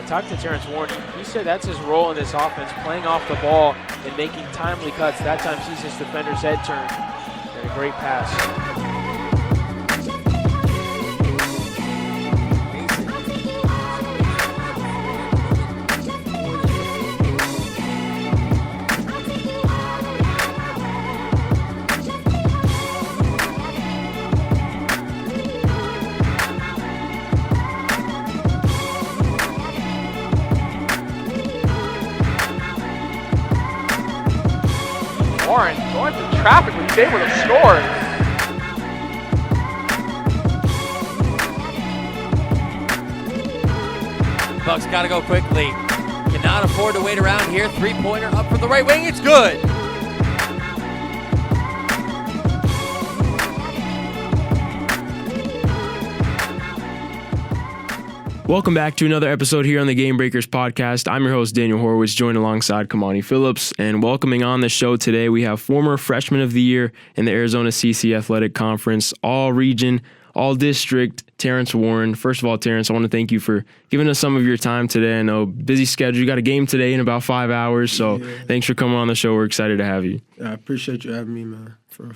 talked to Tarrance Warren. He said that's his role in this offense, playing off the ball and making timely cuts. That time sees his defender's head turn. And a great pass. Warren going through traffic, but he's able to score. Bucks got to go quickly. Cannot afford to wait around here. Three-pointer up from the right wing. It's good. Welcome back to another episode here on the Game Breakers podcast. I'm your host, Daniel Horowitz, joined alongside Kamani Phillips. And welcoming on the show today, we have former Freshman of the Year in the Arizona CC Athletic Conference, all-region, all-district, Tarrance Warren. First of all, Tarrance, I want to thank you for giving us some of your time today. I know, busy schedule. You got a game today in about 5 hours, so Thanks for coming on the show. We're excited to have you. I appreciate you having me, man. For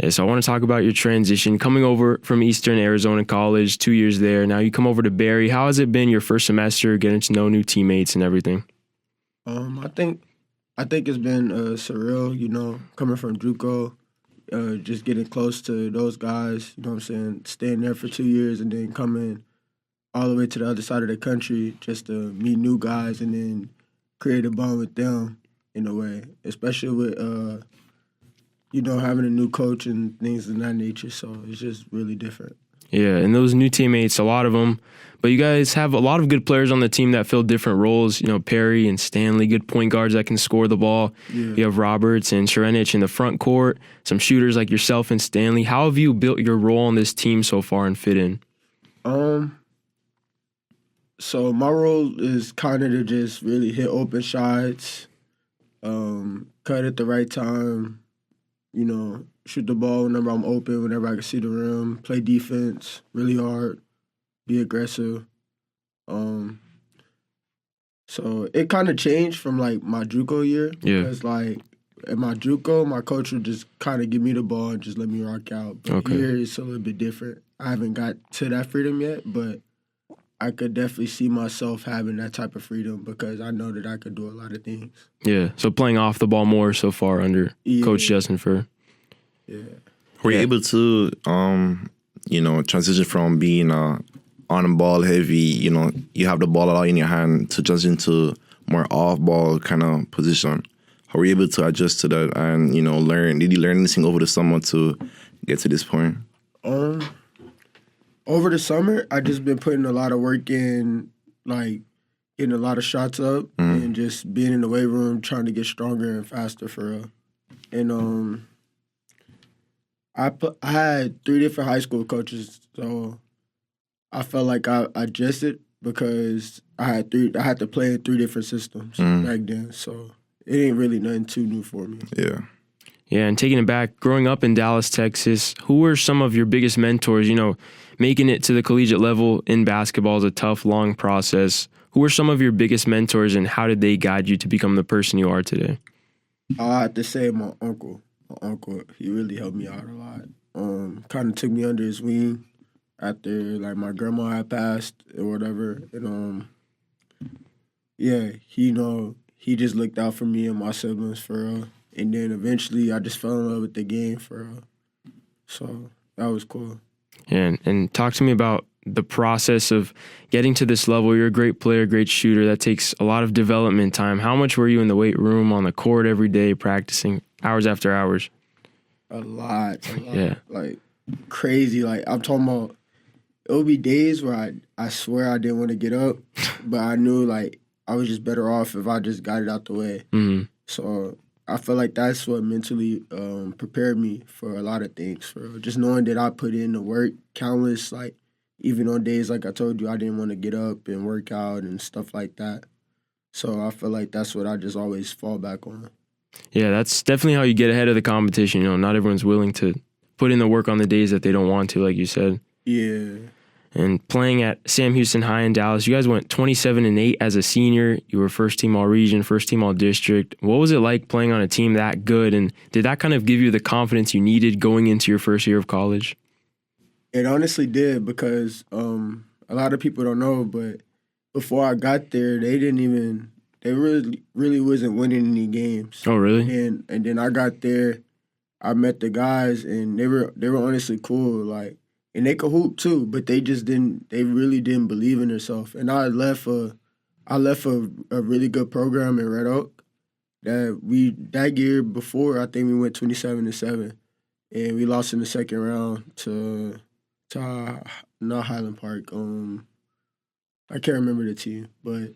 Yeah, so I want to talk about your transition, coming over from Eastern Arizona College, 2 years there. Now you come over to Barry. How has it been your first semester, getting to know new teammates and everything? I think it's been surreal, coming from JUCO, just getting close to those guys, you know what I'm saying, staying there for 2 years and then coming all the way to the other side of the country just to meet new guys and then create a bond with them in a way, especially with having a new coach and things of that nature. So it's just really different. Yeah, and those new teammates, a lot of them. But you guys have a lot of good players on the team that fill different roles. Perry and Stanley, good point guards that can score the ball. Yeah. You have Roberts and Sharenich in the front court, some shooters like yourself and Stanley. How have you built your role on this team so far and fit in? So my role is kind of to just really hit open shots, cut at the right time, shoot the ball whenever I'm open, whenever I can see the rim, play defense really hard, be aggressive. So it kind of changed from, my JUCO year. Yeah. Because, at my JUCO, my coach would just kind of give me the ball and just let me rock out. But here it's a little bit different. I haven't got to that freedom yet, but I could definitely see myself having that type of freedom because I know that I could do a lot of things. Yeah, so playing off the ball more so far under Coach Justin Furr. Yeah. Were you able to, transition from being on-ball heavy, you have the ball a lot in your hand to just into more off-ball kind of position? How were you able to adjust to that and, learn? Did you learn anything over the summer to get to this point? Over the summer, I just been putting a lot of work in, getting a lot of shots up and just being in the weight room, trying to get stronger and faster for real. And I had 3 different high school coaches, so I felt like I adjusted because I had to play in 3 different systems back then. So it ain't really nothing too new for me. Yeah. Yeah, and taking it back, growing up in Dallas, Texas, who were some of your biggest mentors? Making it to the collegiate level in basketball is a tough, long process. Who were some of your biggest mentors, and how did they guide you to become the person you are today? I have to say my uncle. My uncle, he really helped me out a lot. Kind of took me under his wing after, my grandma had passed or whatever. And, he just looked out for me and my siblings for real. And then eventually I just fell in love with the game for real. So that was cool. Yeah, and talk to me about the process of getting to this level. You're a great player, great shooter. That takes a lot of development time. How much were you in the weight room, on the court every day, practicing hours after hours? A lot. Yeah. Crazy. I'm talking about, it would be days where I swear I didn't want to get up, but I knew, I was just better off if I just got it out the way. Mm-hmm. So I feel like that's what mentally prepared me for a lot of things. For just knowing that I put in the work, countless, even on days like I told you, I didn't want to get up and work out and stuff like that. So I feel like that's what I just always fall back on. Yeah, that's definitely how you get ahead of the competition. Not everyone's willing to put in the work on the days that they don't want to, like you said. Yeah. And playing at Sam Houston High in Dallas, you guys went 27-8 as a senior. You were first team all region, first team all district. What was it like playing on a team that good? And did that kind of give you the confidence you needed going into your first year of college? It honestly did, because a lot of people don't know, but before I got there, they really wasn't winning any games. Oh, really? And then I got there, I met the guys, and they were honestly cool, like, and they could hoop too, but they really didn't believe in themselves. And I left a really good program in Red Oak that year before, I think we went 27-7, and we lost in the second round to not Highland Park. I can't remember the team, but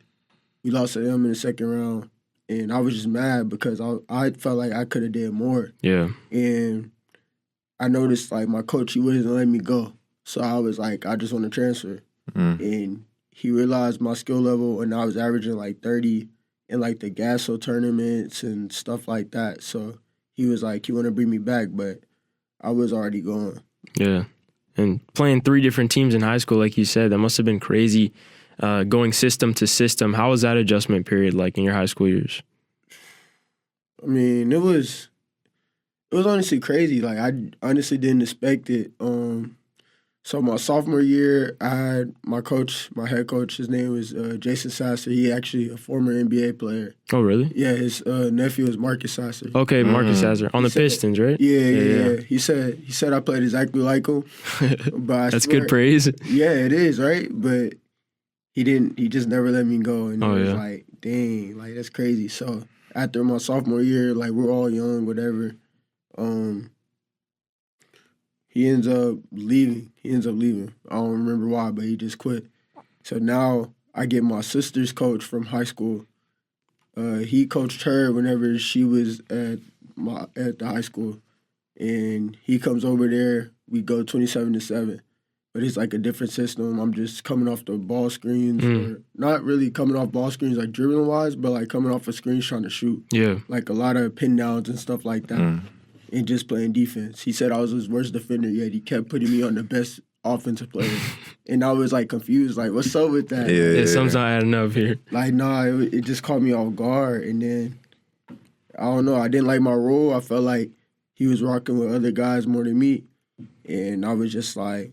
we lost to them in the second round, and I was just mad because I felt like I could have did more. Yeah. And I noticed, like, my coach, he wasn't letting me go. So I was like, I just want to transfer. And he realized my skill level, and I was averaging like 30 in like the Gasso tournaments and stuff like that. So he was like, you want to bring me back? But I was already going. Yeah. And playing 3 different teams in high school, like you said, that must have been crazy, going system to system. How was that adjustment period like in your high school years? I mean, it was honestly crazy. Like, I honestly didn't expect it. So my sophomore year, I had my head coach, his name was Jason Sasser. He actually a former NBA player. Oh, really? Yeah, his nephew is Marcus Sasser. Okay, Marcus Sasser. On the Pistons, right? Yeah. He said I played exactly like him. But That's good praise. Yeah, it is, right? But he just never let me go. And it was like, dang, like, that's crazy. So after my sophomore year, like, we're all young, whatever. He ends up leaving. I don't remember why, but he just quit. So now I get my sister's coach from high school. He coached her whenever she was at the high school, and he comes over there. We go 27-7, but it's like a different system. I'm just coming off the ball screens, or not really coming off ball screens like dribbling wise, but like coming off of screens trying to shoot. Yeah, like a lot of pin downs and stuff like that. And just playing defense. He said I was his worst defender, yet he kept putting me on the best offensive player. And I was, like, confused. Like, what's up with that? Yeah, something's not adding up here. Like, nah, it just caught me off guard. And then, I don't know, I didn't like my role. I felt like he was rocking with other guys more than me. And I was just like,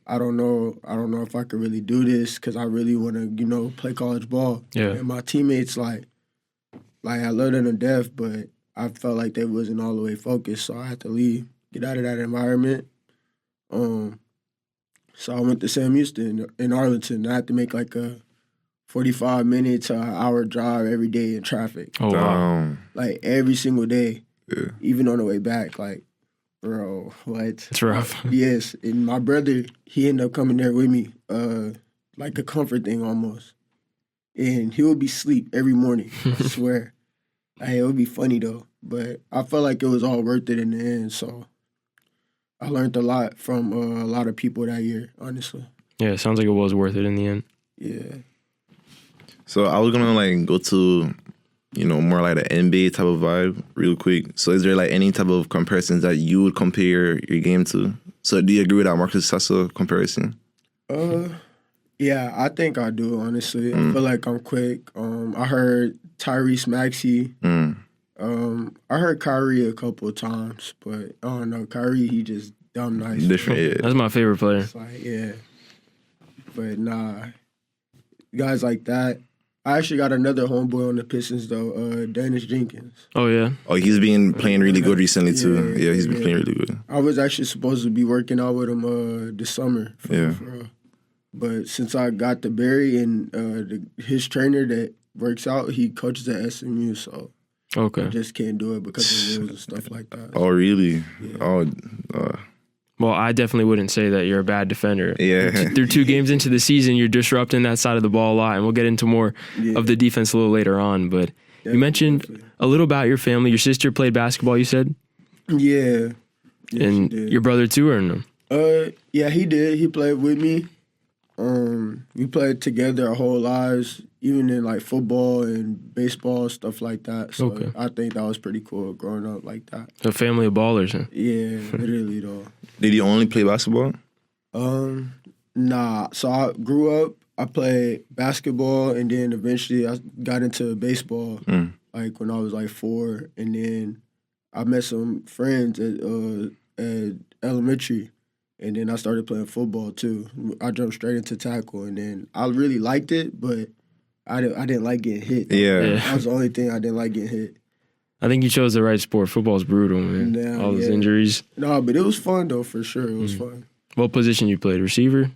I don't know if I could really do this, because I really want to, play college ball. Yeah. And my teammates, like I love them to death, but I felt like they wasn't all the way focused, so I had to leave, get out of that environment. So I went to Sam Houston in Arlington. I had to make like a 45-minute to an hour drive every day in traffic. Oh, wow. Like, every single day, Yeah. even on the way back. Like, bro, what? It's rough. Yes, and my brother, he ended up coming there with me, like a comfort thing almost. And he would be asleep every morning, I swear. It would be funny, though. But I felt like it was all worth it in the end, so I learned a lot from a lot of people that year, honestly. Yeah, it sounds like it was worth it in the end. Yeah. So I was gonna like go to, more like the NBA type of vibe real quick. So is there like any type of comparisons that you would compare your game to? So do you agree with that Marcus Sasser comparison? Yeah, I think I do, honestly. I feel like I'm quick. I heard Tyrese Maxey. I heard Kyrie a couple of times, but I don't know. Kyrie, he just dumb nice. Different, yeah. That's my favorite player. It's like, yeah. But nah, guys like that. I actually got another homeboy on the Pistons, though, Dennis Jenkins. Oh, yeah? Oh, he's been playing really good recently, too. Yeah, he's been playing really good. I was actually supposed to be working out with him this summer. Yeah. But since I got to Barry and his trainer that works out, he coaches at SMU, so Okay. I just can't do it because of rules and stuff like that. Oh, really? Yeah. Oh, Well, I definitely wouldn't say that you're a bad defender. yeah. Through 2 games into the season, you're disrupting that side of the ball a lot, and we'll get into more of the defense a little later on. But you mentioned a little about your family. Your sister played basketball, you said? Yeah. And your brother too, or no? Yeah, he did. He played with me. We played together our whole lives, even in like football and baseball, stuff like that. So Okay. I think that was pretty cool growing up like that. A family of ballers, huh? Yeah, literally though. Did he only play basketball? Nah. So I grew up. I played basketball, and then eventually I got into baseball. Like when I was like 4, and then I met some friends at elementary, and then I started playing football too. I jumped straight into tackle, and then I really liked it, but I didn't like getting hit. Yeah. That was the only thing I didn't like getting hit. I think you chose the right sport. Football's brutal, man. Yeah, All those injuries. No, but it was fun though, for sure. It was fun. What position you played? Receiver?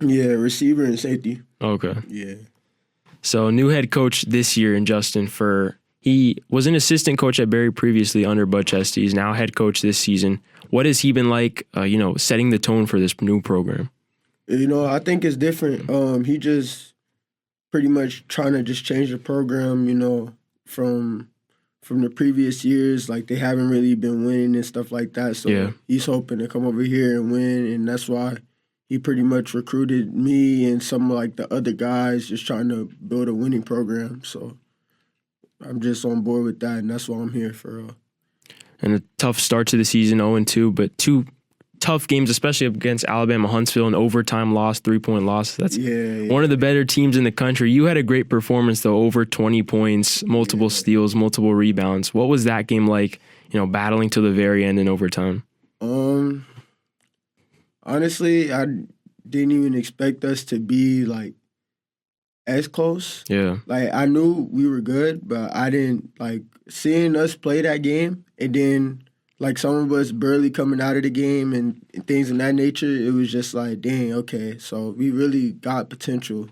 Yeah, receiver and safety. Okay. Yeah. So new head coach this year in Justin Furr. He was an assistant coach at Barry previously under Bud Chesty. He's now head coach this season. What has he been like, setting the tone for this new program? I think it's different. He just pretty much trying to just change the program, from the previous years. Like, they haven't really been winning and stuff like that. So he's hoping to come over here and win, and that's why he pretty much recruited me and some of, like, the other guys, just trying to build a winning program. So I'm just on board with that, and that's why I'm here for. And a tough start to the season, 0-2, but 2 tough games, especially against Alabama, Huntsville, an overtime loss, 3-point loss. That's one of the better teams in the country. You had a great performance, though, over 20 points, multiple steals, multiple rebounds. What was that game like, battling to the very end in overtime? Honestly, I didn't even expect us to be, like, as close. Yeah. Like, I knew we were good, but I didn't, like, seeing us play that game, and then, like, some of us barely coming out of the game and things of that nature, it was just like, dang, okay, so we really got potential.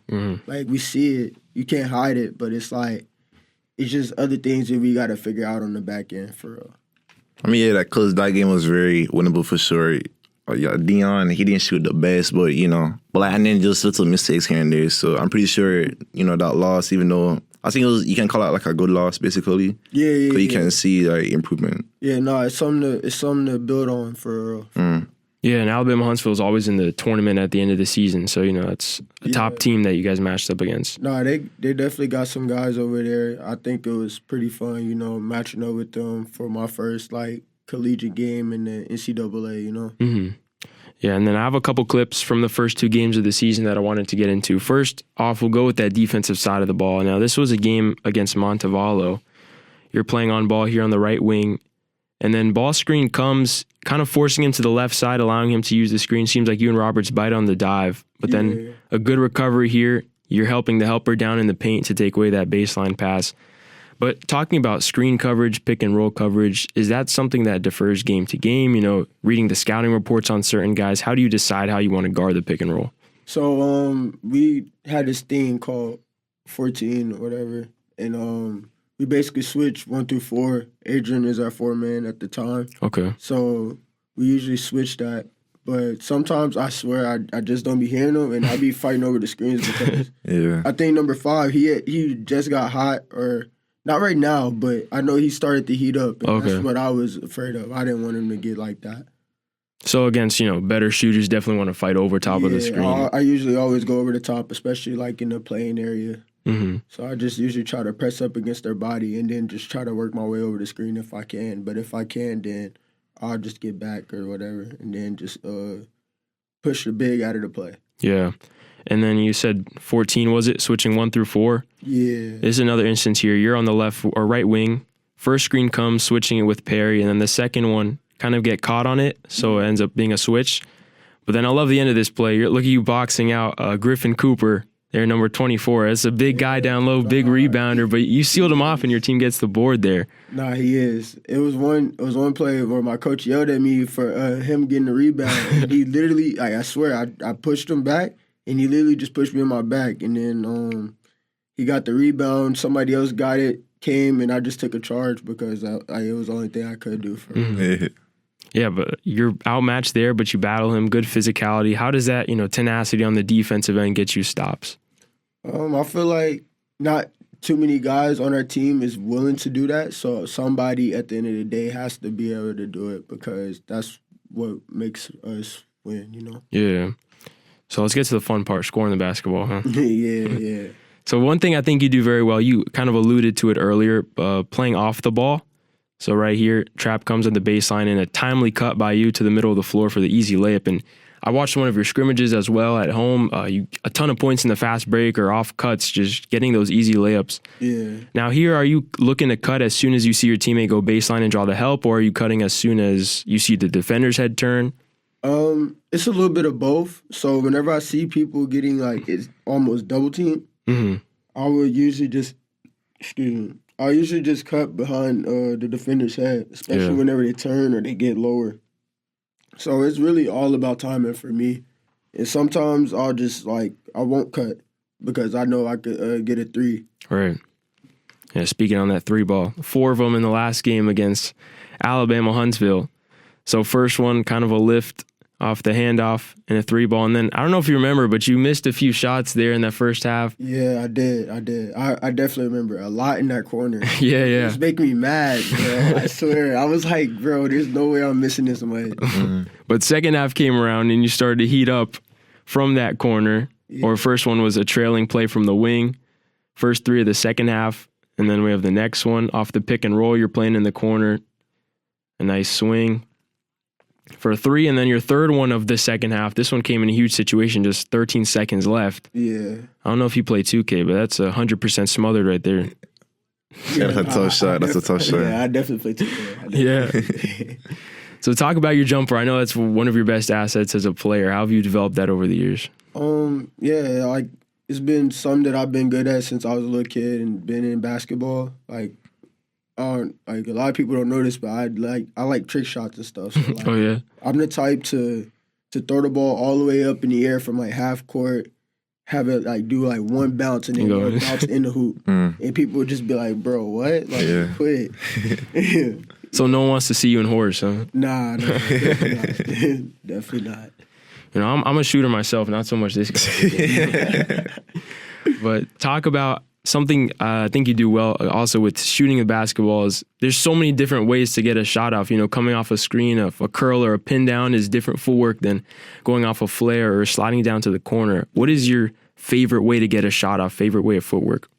Like, we see it. You can't hide it, but it's like, it's just other things that we got to figure out on the back end for real. I mean, yeah, that game was very winnable for sure. Dion, he didn't shoot the best, but, and then just little mistakes here and there. So I'm pretty sure, that loss, even though I think you can call it like a good loss, basically. Yeah. But you can see like improvement. Yeah, no, it's something to build on for real. Yeah, and Alabama Huntsville is always in the tournament at the end of the season, so it's a top team that you guys matched up against. No, they definitely got some guys over there. I think it was pretty fun, matching up with them for my first like collegiate game in the NCAA. Yeah, and then I have a couple clips from the first 2 games of the season that I wanted to get into. First off, we'll go with that defensive side of the ball. Now, this was a game against Montevallo. You're playing on ball here on the right wing, and then ball screen comes, kind of forcing him to the left side, allowing him to use the screen. Seems like you and Roberts bite on the dive, but then a good recovery here. You're helping the helper down in the paint to take away that baseline pass. But talking about screen coverage, pick and roll coverage, is that something that differs game to game? Reading the scouting reports on certain guys, how do you decide how you want to guard the pick and roll? So we had this thing called 14 or whatever, and we basically switch 1 through 4. Adrian is our 4-man at the time. Okay. So we usually switch that. But sometimes I swear I just don't be hearing him, and I be fighting over the screens because I think number 5, he just got hot, or not right now, but I know he started to heat up, and that's what I was afraid of. I didn't want him to get like that. So against, better shooters, definitely want to fight over top of the screen. I usually always go over the top, especially like in the playing area. So I just usually try to press up against their body and then just try to work my way over the screen if I can. But if I can, then I'll just get back or whatever, and then just push the big out of the play. Yeah. And then you said 14, was it? Switching 1 through 4? Yeah. This is another instance here. You're on the left or right wing. First screen comes, switching it with Perry, and then the second one kind of get caught on it, so it ends up being a switch. But then I love the end of this play. Look at you boxing out Griffin Cooper, there, number 24. It's a big guy down low, big rebounder, but you sealed him off and your team gets the board there. Nah, he is. It was one play where my coach yelled at me for him getting the rebound. And he literally, I swear, I pushed him back, and he literally just pushed me in my back. And then he got the rebound. Somebody else got it, came, and I just took a charge because it was the only thing I could do for him. Yeah, but you're outmatched there, but you battle him, good physicality. How does that, tenacity on the defensive end get you stops? I feel like not too many guys on our team is willing to do that, so somebody at the end of the day has to be able to do it because that's what makes us win, Yeah. So let's get to the fun part, scoring the basketball, huh? Yeah. So one thing I think you do very well, you kind of alluded to it earlier, playing off the ball. So right here, trap comes on the baseline and a timely cut by you to the middle of the floor for the easy layup. And I watched one of your scrimmages as well at home. You a ton of points in the fast break or off cuts, just getting those easy layups. Yeah. Now here, are you looking to cut as soon as you see your teammate go baseline and draw the help, or are you cutting as soon as you see the defender's head turn? It's a little bit of both. So whenever I see people getting like it's almost double team, I would usually just cut behind the defender's head, especially whenever they turn or they get lower. So it's really all about timing for me. And sometimes I'll just I won't cut because I know I could get a 3. Right. Yeah, speaking on that 3 ball, 4 of them in the last game against Alabama Huntsville. So first one, kind of a lift off the handoff and a 3 ball. And then I don't know if you remember, but you missed a few shots there in that first half. Yeah, I did. I definitely remember a lot in that corner. Yeah. It was making me mad, bro. I swear. I was like, bro, there's no way I'm missing this way. But second half came around and you started to heat up from that corner. Yeah. Or first one was a trailing play from the wing. First 3 of the second half. And then we have the next one off the pick and roll. You're playing in the corner. A nice swing for a 3, and then your third one of the second half. This one came in a huge situation, just 13 seconds left. Yeah. I don't know if you play 2K, but that's 100% smothered right there. Yeah, that's a tough shot. That's a tough shot. Yeah, I definitely play 2K. Yeah. So talk about your jumper. I know that's one of your best assets as a player. How have you developed that over the years? Yeah, it's been something that I've been good at since I was a little kid and been in basketball. Like a lot of people don't know this, but I like trick shots and stuff. So Oh yeah, I'm the type to throw the ball all the way up in the air from half court, have it do one bounce and then bounce in the hoop, and people would just be like, "Bro, what? Quit." So no one wants to see you in horse, huh? Nah, definitely not. Definitely not. You know, I'm a shooter myself, not so much this guy. But talk about something I think you do well also with shooting the basketball is there's so many different ways to get a shot off. You know, coming off a screen, a curl or a pin down is different footwork than going off a flare or sliding down to the corner. What is your favorite way to get a shot off, favorite way of footwork?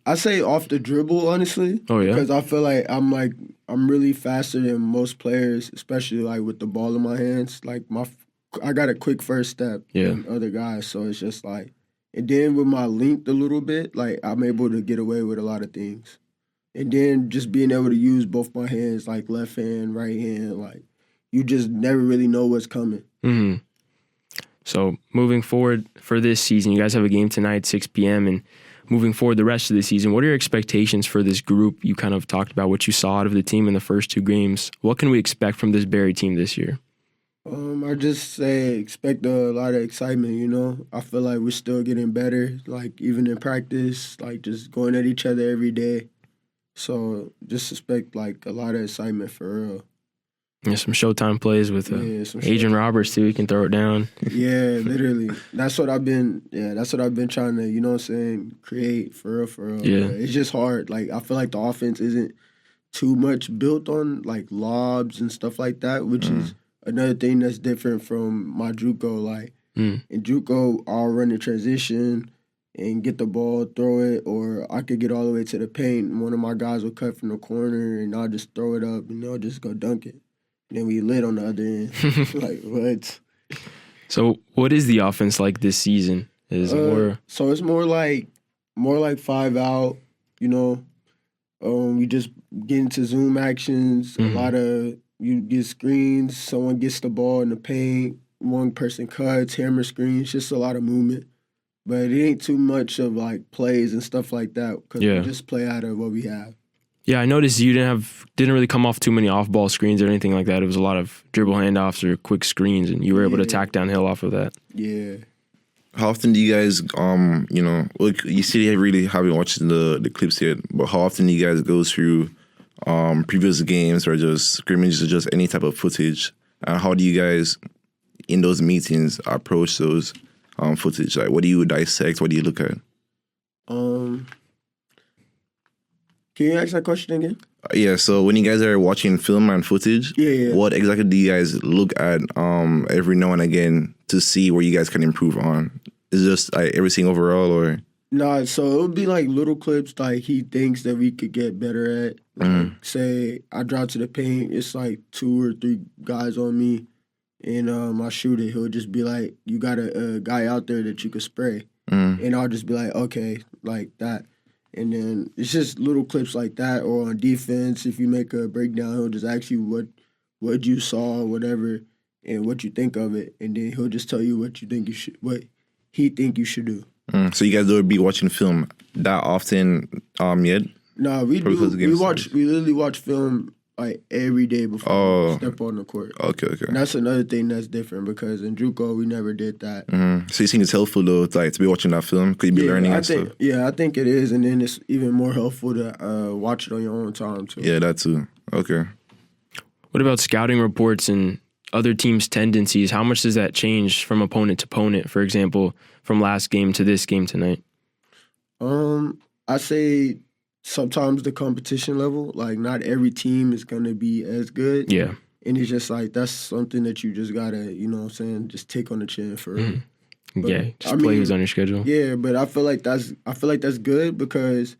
I say off the dribble, honestly. Oh yeah, because I feel like I'm really faster than most players, especially with the ball in my hands. I got a quick first step than other guys, so it's just and then with my length a little bit, I'm able to get away with a lot of things. And then just being able to use both my hands, left hand, right hand, you just never really know what's coming. Mm-hmm. So moving forward for this season, you guys have a game tonight, 6 p.m., and moving forward the rest of the season, what are your expectations for this group? You kind of talked about what you saw out of the team in the first 2 games. What can we expect from this Barry team this year? I just say expect a lot of excitement, you know. I feel like we're still getting better, even in practice, just going at each other every day. So just expect a lot of excitement for real. Yeah, some Showtime plays with Adrian Roberts too. He can throw it down. Yeah, literally. That's what I've been trying to, you know what I'm saying, create for real. Yeah. It's just hard. I feel like the offense isn't too much built on lobs and stuff like that, which is another thing that's different from my JUCO. In JUCO, I'll run the transition and get the ball, throw it, or I could get all the way to the paint and one of my guys will cut from the corner and I'll just throw it up and they'll just go dunk it. And then we lit on the other end. What? So what is the offense like this season? So it's more like 5 out, you know. We just get into zoom actions, a lot of you get screens, someone gets the ball in the paint, one person cuts, hammer screens, just a lot of movement. But it ain't too much of plays and stuff like that because we just play out of what we have. Yeah, I noticed you didn't really come off too many off-ball screens or anything like that. It was a lot of dribble handoffs or quick screens, and you were able to attack downhill off of that. Yeah. How often do you guys, you see you really haven't watched the clips yet, but how often do you guys go through previous games or just scrimmages or just any type of footage? And how do you guys, in those meetings, approach those footage? What do you dissect? What do you look at? Can you ask that question again? Yeah, so when you guys are watching film and footage, what exactly do you guys look at every now and again to see where you guys can improve on? Is it just everything overall or? Nah, so it would be little clips he thinks that we could get better at. Say I drop to the paint, it's 2 or 3 guys on me. and I shoot it, he'll just be like, "You got a guy out there that you could spray," and I'll just be like, "Okay," like that. And then it's just little clips like that. Or on defense, if you make a breakdown, he'll just ask you what you saw, whatever, and what you think of it, and then he'll just tell you what he think you should do. So you guys don't be watching film that often yet? No, we Probably do. because the game We literally watch film like every day before we step on the court. Okay. And that's another thing that's different because in JUCO we never did that. So you think it's helpful though, to be watching that film? Could you be learning and stuff? Yeah, I think it is, and then it's even more helpful to watch it on your own time too. Yeah, that too. Okay. What about scouting reports and other teams' tendencies? How much does that change from opponent to opponent? For example, from last game to this game tonight. I say sometimes the competition level, like not every team is gonna be as good. Yeah. And it's just like that's something that you just gotta, you know what I'm saying, just take on the chin for real. But, Yeah, just play who's on your schedule. Yeah, but I feel like that's good because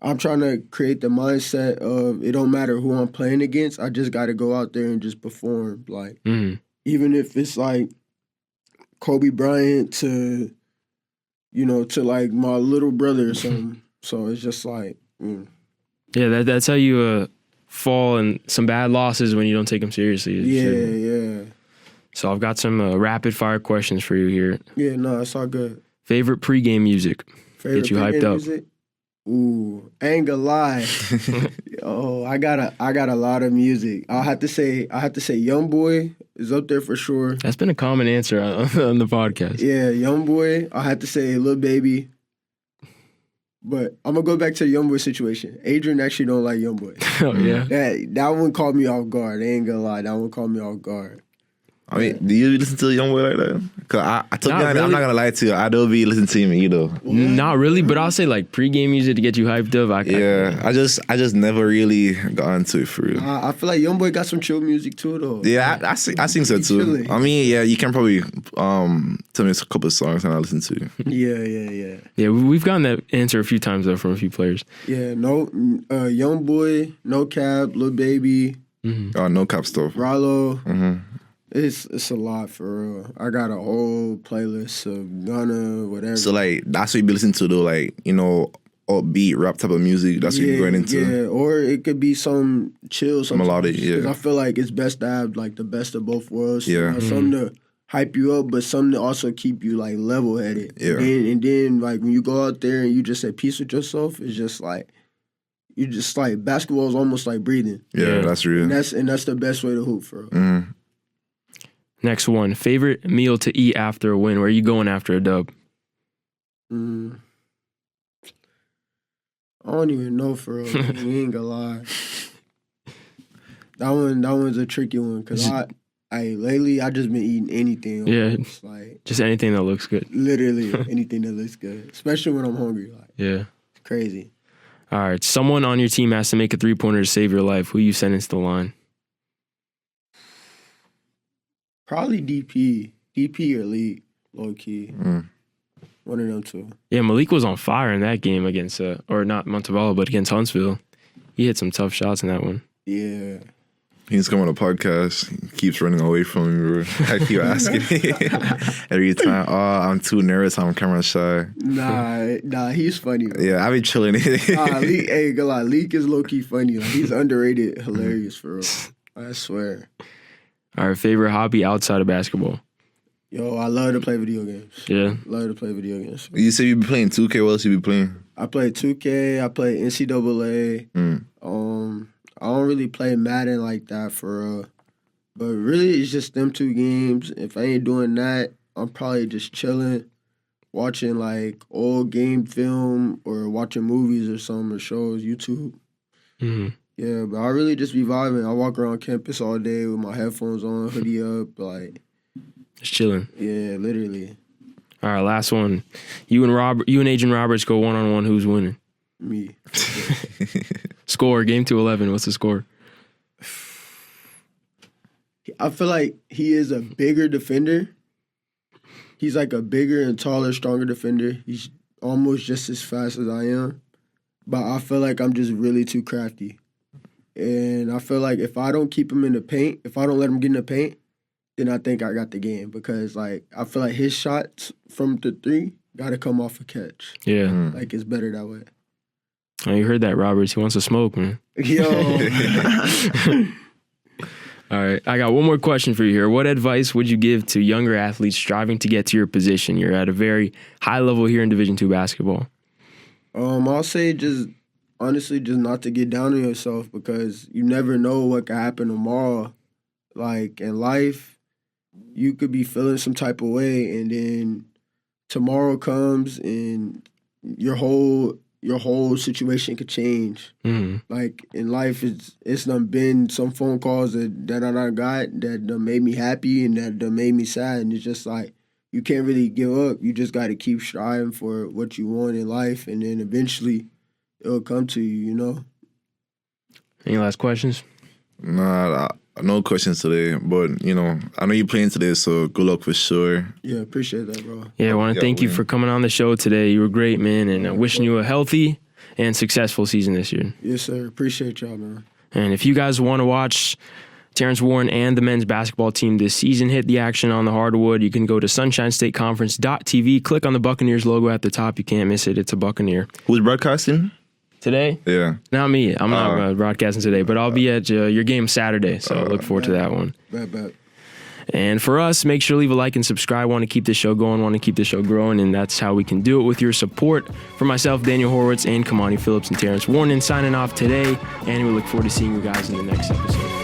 I'm trying to create the mindset of it don't matter who I'm playing against. I just got to go out there and just perform. Like even if it's like Kobe Bryant to like my little brother or something. So it's just like Yeah, that's how you fall in some bad losses when you don't take them seriously. Yeah. So I've got some rapid fire questions for you here. Yeah, no, it's all good. Favorite pregame music? Get you hyped up. Music? Ooh, ain't gonna lie. I got a lot of music. I have to say YoungBoy is up there for sure. That's been a common answer on the podcast. Yeah, YoungBoy. I had to say Lil Baby. But I'm gonna go back to the YoungBoy situation. Adrian actually don't like YoungBoy. Oh yeah. That one caught me off guard. I ain't gonna lie. That one caught me off guard. I mean, do you listen to a young boy like that? Cause I told you, Not really. I'm not gonna lie to you. I don't be listening to him either. Not really, but I'll say like pregame music to get you hyped up. I just never really got into it for real. I feel like YoungBoy got some chill music too, though. Yeah, I think so too. Chilling. I mean, yeah, you can probably tell me a couple of songs and I listen to it. Yeah. Yeah, we've gotten that answer a few times though from a few players. Yeah, YoungBoy, No Cap, Lil Baby, No cap stuff. Rollo. Mm-hmm. It's a lot for real. I got a whole playlist of Gunna, whatever. So like that's what you be listening to though, like upbeat rap type of music. That's what you're going into. Yeah, or it could be some chill, some melodic. Yeah, 'cause I feel like it's best to have like the best of both worlds. Yeah, something to hype you up, but something to also keep you like level headed. Yeah, and then like when you go out there and you just at peace with yourself, it's just like you just like basketball is almost like breathing. Yeah, that's real. And that's the best way to hoop for real. Next one, favorite meal to eat after a win. Where are you going after a dub? I don't even know for real. We ain't gonna lie. That one's a tricky one because lately I just been eating anything. Yeah, like just anything that looks good. Literally anything that looks good, especially when I'm hungry. Like Yeah, it's crazy. All right, someone on your team has to make a 3-pointer to save your life. Who you sentence to the line? Probably DP or League, low key. One of them two. Yeah, Malik was on fire in that game against, or not Montevallo, but against Huntsville. He hit some tough shots in that one. Yeah. He's coming on a podcast. He keeps running away from me, bro. I keep asking every time. Oh, I'm too nervous. I'm camera shy. Nah, he's funny. Bro. Yeah, I be chilling. Leak is low key funny. Like, he's underrated, hilarious for real. I swear. All right, favorite hobby outside of basketball? Yo, I love to play video games. Yeah. Love to play video games. You say you be playing 2K. What else you be playing? I play 2K. I play NCAA. I don't really play Madden like that for real. But really, it's just them two games. If I ain't doing that, I'm probably just chilling, watching like old game film or watching movies or something or shows, YouTube. Yeah, but I really just be vibing. I walk around campus all day with my headphones on, hoodie up, like just chilling. Yeah, literally. All right, last one. You and Agent Roberts go 1-on-1. Who's winning? Me. Score, game 2-11. What's the score? I feel like he is a bigger defender. He's like a bigger and taller, stronger defender. He's almost just as fast as I am. But I feel like I'm just really too crafty. And I feel like if I don't keep him in the paint, if I don't let him get in the paint, then I think I got the game because, like, I feel like his shots from the three got to come off a catch. Yeah. Like, it's better that way. Oh, you heard that, Roberts. He wants to smoke, man. Yo. All right. I got one more question for you here. What advice would you give to younger athletes striving to get to your position? You're at a very high level here in Division II basketball. I'll say honestly, just not to get down on yourself because you never know what could happen tomorrow. Like, in life, you could be feeling some type of way, and then tomorrow comes and your whole situation could change. Mm-hmm. Like, in life, it's done been some phone calls that I done got that done made me happy and that done made me sad, and it's just like, you can't really give up. You just got to keep striving for what you want in life, and then eventually it'll come to you, you know? Any last questions? Nah, no questions today. But, you know, I know you're playing today, so good luck for sure. Yeah, appreciate that, bro. Yeah, I want to thank you for coming on the show today. You were great, man, and wishing you a healthy and successful season this year. Yes, sir. Appreciate y'all, man. And if you guys want to watch Tarrance Warren and the men's basketball team this season hit the action on the hardwood, you can go to sunshinestateconference.tv, click on the Buccaneers logo at the top. You can't miss it. It's a Buccaneer. Who's broadcasting? Today? Yeah. Not me. I'm not broadcasting today, but I'll be at your game Saturday, so look forward to that one. Bet. And for us, make sure to leave a like and subscribe. Want to keep this show going, want to keep this show growing, and that's how we can do it with your support. For myself, Daniel Horowitz, and Kamani Phillips and Tarrance Warren signing off today, and we look forward to seeing you guys in the next episode.